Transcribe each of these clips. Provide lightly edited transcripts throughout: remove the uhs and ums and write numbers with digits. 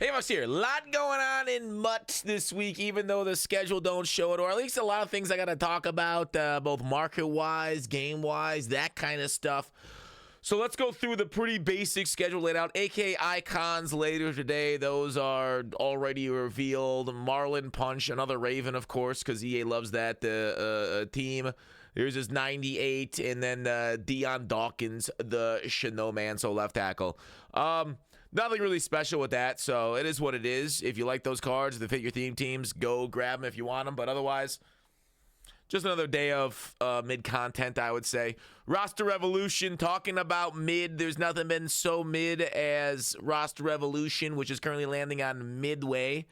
Hey, Max here. A lot going on in Mutt this week, even though the schedule don't show it, or at least a lot of things I got to talk about, both market-wise, game-wise, that kind of stuff. So let's go through the pretty basic schedule laid out. AK icons later today. Those are already revealed. Marlin Punch, another Raven, of course, because EA loves that team. There's his 98, and then Dion Dawkins, the Snowman, so left tackle. Nothing really special with that, so it is what it is. If you like those cards that fit your theme teams, go grab them if you want them. But otherwise, just another day of mid content, I would say. Roster Revolution, talking about mid. There's nothing been so mid as Roster Revolution, which is currently landing on midway.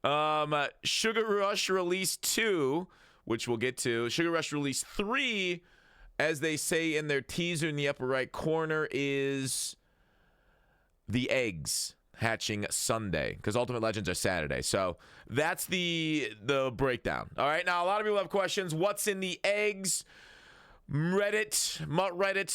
Sugar Rush Release 2, which we'll get to. Sugar Rush Release 3, as they say in their teaser in the upper right corner, is the eggs hatching Sunday, because Ultimate Legends are Saturday. So that's the breakdown. All right, now a lot of people have questions. What's in the eggs? Reddit,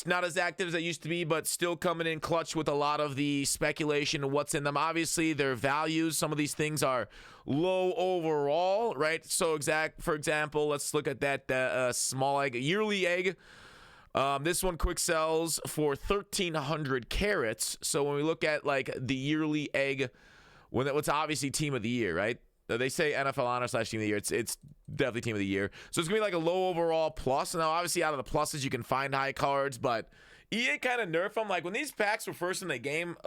not as active as it used to be, but still coming in clutch with a lot of the speculation of what's in them. Obviously, their values, some of these things are low overall, right? So for example, let's look at that small egg, yearly egg. This one quick sells for 1,300 carrots. So when we look at like the yearly egg, what's obviously team of the year, right? They say NFL Honor / team of the year. It's definitely team of the year. So it's gonna be like a low overall plus. Now, obviously, out of the pluses, you can find high cards, but EA kind of nerfed them. Like when these packs were first in the game,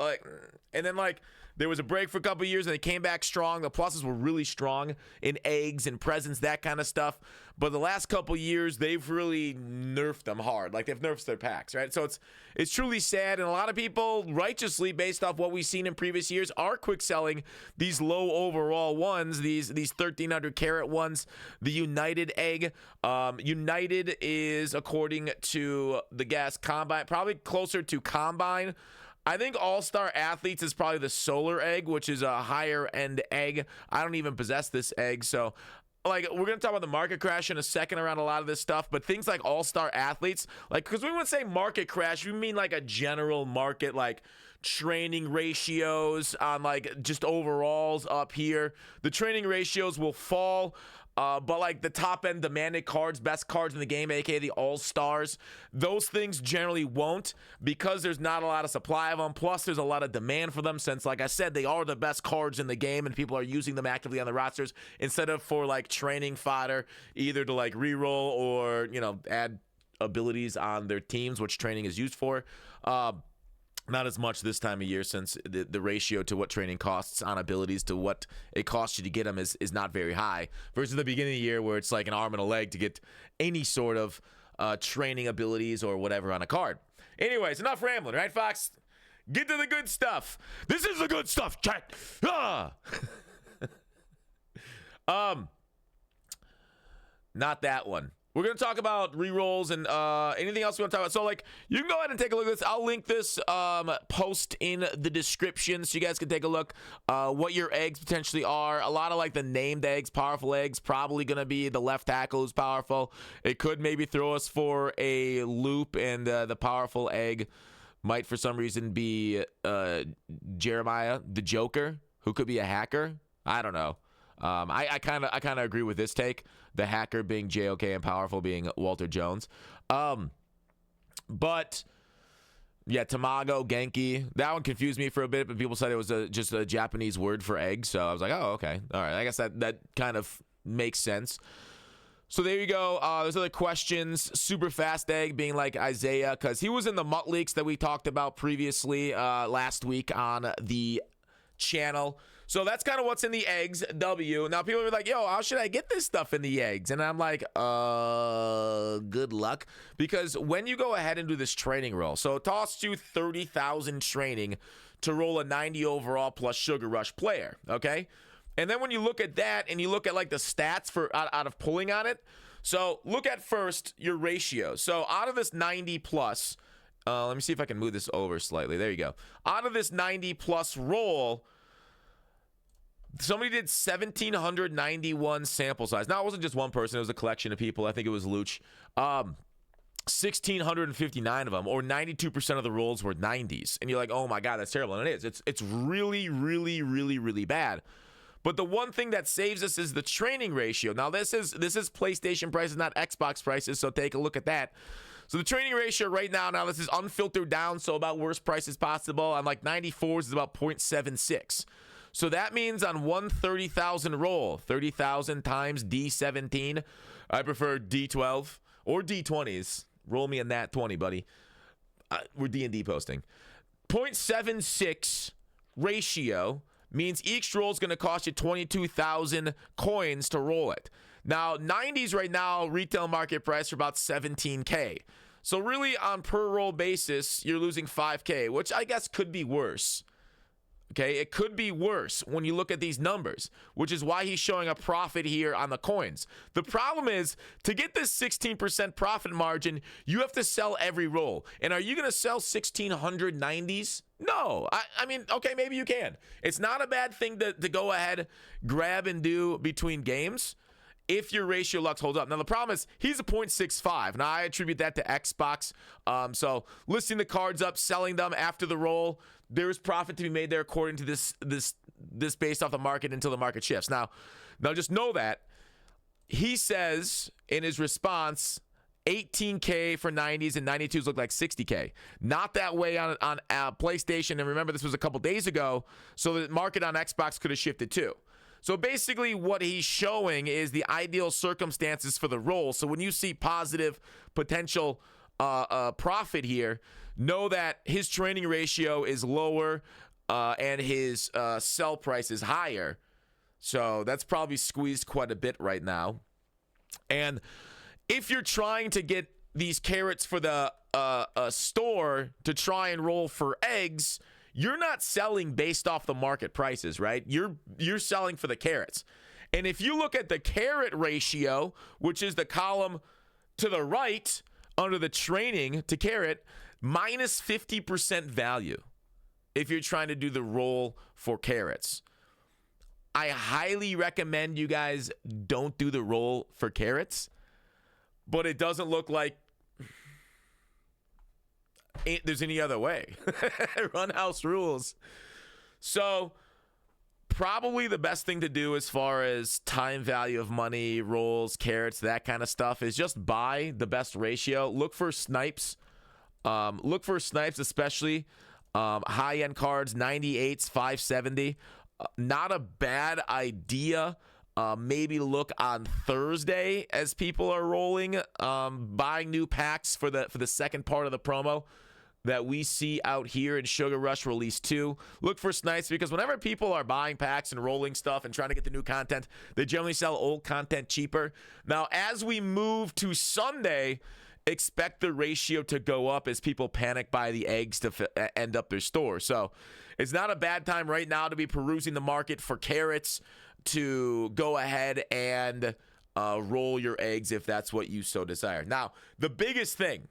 and then like there was a break for a couple years and they came back strong. The pluses were really strong in eggs and presents, that kind of stuff. But the last couple years, they've really nerfed them hard. Like they've nerfed their packs, right? So it's truly sad. And a lot of people, righteously, based off what we've seen in previous years, are quick selling these low overall ones, these 1,300 carat ones. The United egg. United is, according to the Gas Combine, probably closer to Combine. I think All-Star Athletes is probably the Solar egg, which is a higher end egg. I don't even possess this egg, so like we're gonna talk about the market crash in a second around a lot of this stuff, but things like All-Star Athletes, like, because we wouldn't say market crash, we mean like a general market, like training ratios on like just overalls up here. The training ratios will fall. But like the top end demanded cards, best cards in the game, aka the all-stars, those things generally won't, because there's not a lot of supply of them. Plus there's a lot of demand for them, since like I said, they are the best cards in the game and people are using them actively on the rosters instead of for like training fodder, either to like reroll or, you know, add abilities on their teams, which training is used for. Not as much this time of year, since the ratio to what training costs on abilities to what it costs you to get them is not very high, versus the beginning of the year where it's like an arm and a leg to get any sort of training abilities or whatever on a card. Anyways, enough rambling, right, Fox? Get to the good stuff. This is the good stuff, chat. Not that one. We're going to talk about rerolls and anything else we want to talk about. So, like, you can go ahead and take a look at this. I'll link this post in the description so you guys can take a look what your eggs potentially are. A lot of, like, the named eggs, powerful eggs, probably going to be the left tackle who's powerful. It could maybe throw us for a loop, and the powerful egg might, for some reason, be Jeremiah, the Joker, who could be a hacker. I don't know. I kind of agree with this take. The hacker being JOK and powerful being Walter Jones. But yeah, Tamago, Genki, that one confused me for a bit, but people said it was just a Japanese word for egg. So I was like, oh, okay. All right. I guess that kind of makes sense. So there you go. There's other questions. Super fast egg being like Isaiah, because he was in the Mutt leaks that we talked about previously last week on the channel. So that's kind of what's in the eggs, W. Now, people are like, yo, how should I get this stuff in the eggs? And I'm like, good luck. Because when you go ahead and do this training roll, so it costs you 30,000 training to roll a 90 overall plus Sugar Rush player, okay? And then when you look at that and you look at, like, the stats for out of pulling on it, so look at first your ratio. So out of this 90 plus, let me see if I can move this over slightly. There you go. Out of this 90 plus roll, somebody did 1,791 sample size. Now, it wasn't just one person. It was a collection of people. I think it was Luch. 1,659 of them, or 92% of the rolls were 90s. And you're like, oh my God, that's terrible. And it is. It's really, really, really, really bad. But the one thing that saves us is the training ratio. Now, this is PlayStation prices, not Xbox prices, so take a look at that. So the training ratio right now, this is unfiltered down, so about worst prices possible. On like 94s is about 0.76. So that means on one 30,000 roll, 30,000 times D17, I prefer D12 or D20s. Roll me a nat 20, buddy. We're D&D posting. 0.76 ratio means each roll is going to cost you 22,000 coins to roll it. Now, 90s right now, retail market price for about 17K. So really, on per roll basis, you're losing 5K, which I guess could be worse. Okay, it could be worse when you look at these numbers, which is why he's showing a profit here on the coins. The problem is, to get this 16% profit margin, you have to sell every roll. And are you going to sell 1,690s? No. I mean, okay, maybe you can. It's not a bad thing to go ahead, grab and do between games if your ratio lux holds up. Now, the problem is he's a 0.65. Now, I attribute that to Xbox. So listing the cards up, selling them after the roll, there's profit to be made there according to this based off the market until the market shifts. Now just know that he says in his response, 18K for 90s and 92s look like 60K. Not that way on PlayStation. And remember, this was a couple days ago, so the market on Xbox could have shifted too. So basically what he's showing is the ideal circumstances for the roll. So when you see positive potential profit here, know that his training ratio is lower and his sell price is higher. So that's probably squeezed quite a bit right now. And if you're trying to get these carrots for the store to try and roll for eggs, you're not selling based off the market prices, right? You're selling for the carrots. And if you look at the carrot ratio, which is the column to the right under the training to carrot, minus 50% value if you're trying to do the roll for carrots. I highly recommend you guys don't do the roll for carrots, but it doesn't look like there's any other way. Run house rules. So probably the best thing to do as far as time value of money, rolls, carrots, that kind of stuff is just buy the best ratio. Look for snipes. Especially high-end cards, 98s, 570. Not a bad idea. Maybe look on Thursday as people are rolling, buying new packs for the second part of the promo that we see out here in Sugar Rush Release 2. Look for snipes, because whenever people are buying packs and rolling stuff and trying to get the new content, they generally sell old content cheaper. Now, as we move to Sunday, expect the ratio to go up as people panic buy the eggs to end up their store. So it's not a bad time right now to be perusing the market for carrots, to go ahead and roll your eggs if that's what you so desire. Now, the biggest thing,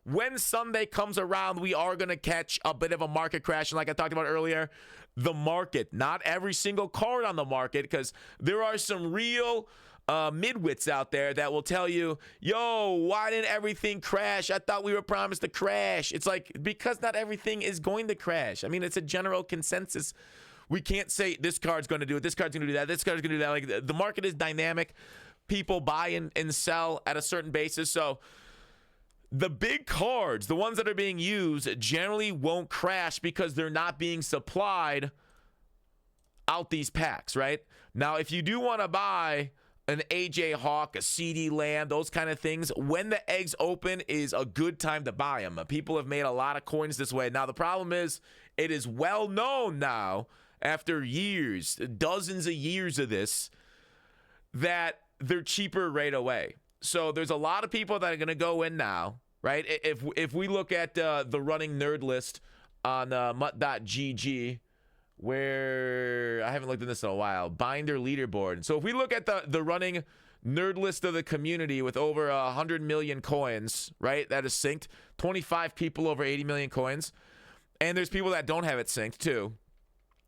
when Sunday comes around, we are going to catch a bit of a market crash. And like I talked about earlier, the market, not every single card on the market, because there are some real midwits out there that will tell you, yo, why didn't everything crash? I thought we were promised to crash. It's like, because not everything is going to crash. I mean, it's a general consensus. We can't say this card's going to do it, this card's going to do that, this card's going to do that. Like, the market is dynamic. People buy and sell at a certain basis. So the big cards, the ones that are being used, generally won't crash because they're not being supplied out these packs, right? Now, if you do want to buy an AJ Hawk, a CD Lamb, those kind of things, when the eggs open is a good time to buy them. People have made a lot of coins this way. Now, the problem is, it is well known now, after years, dozens of years of this, that they're cheaper right away. So there's a lot of people that are going to go in now, right? If we look at the running nerd list on mutt.gg, where I haven't looked at this in a while, binder leaderboard. So if we look at the running nerd list of the community with over 100 million coins, right? That is synced. 25 people over 80 million coins. And there's people that don't have it synced too.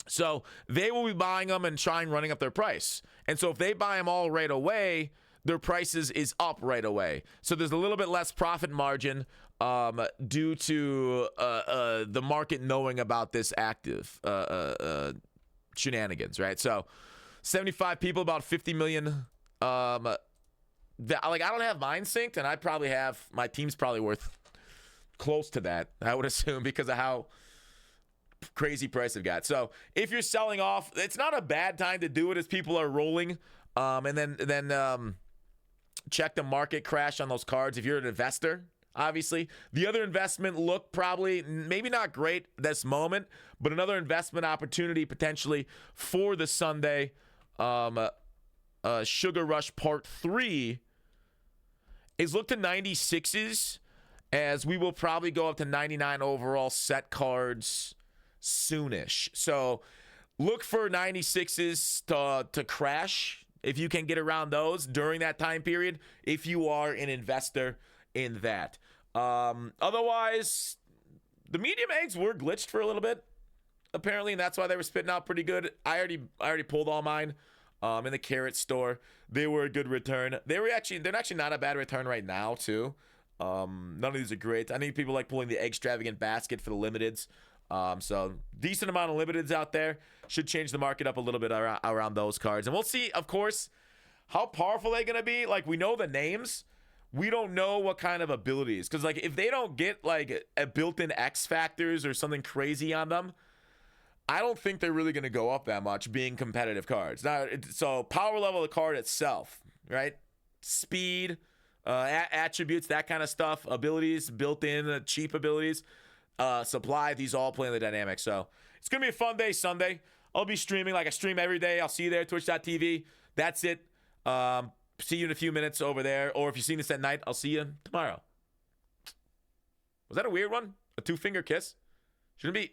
So they will be buying them and trying running up their price. And so if they buy them all right away, their prices is up right away. So there's a little bit less profit margin due to the market knowing about this active shenanigans, right? So 75 people, about 50 million. I don't have mine synced, and I probably have, my team's probably worth close to that, I would assume, because of how crazy price they've got. So if you're selling off, it's not a bad time to do it as people are rolling, and then check the market crash on those cards if you're an investor. Obviously, the other investment look probably maybe not great this moment, but another investment opportunity potentially for the Sunday Sugar Rush Part 3 is look to 96s, as we will probably go up to 99 overall set cards soonish. So look for 96s to crash if you can get around those during that time period, if you are an investor in that. Otherwise, the medium eggs were glitched for a little bit, apparently, and that's why they were spitting out pretty good. I already pulled all mine in the Karrots store. They were a good return. They're actually not a bad return right now too. None of these are great. I think people like pulling the extravagant basket for the limiteds. So decent amount of limiteds out there. Should change the market up a little bit around those cards. And we'll see, of course, how powerful they're going to be. Like, we know the names. We don't know what kind of abilities. Because, like, if they don't get, like, a built-in X factors or something crazy on them, I don't think they're really going to go up that much being competitive cards. Now, so power level of the card itself, right? Speed, attributes, that kind of stuff, abilities, built-in, cheap abilities, supply, these all play in the dynamic. So it's going to be a fun day Sunday. I'll be streaming like I stream every day. I'll see you there, twitch.tv. That's it. See you in a few minutes over there. Or if you've seen this at night, I'll see you tomorrow. Was that a weird one? A two-finger kiss? Shouldn't be...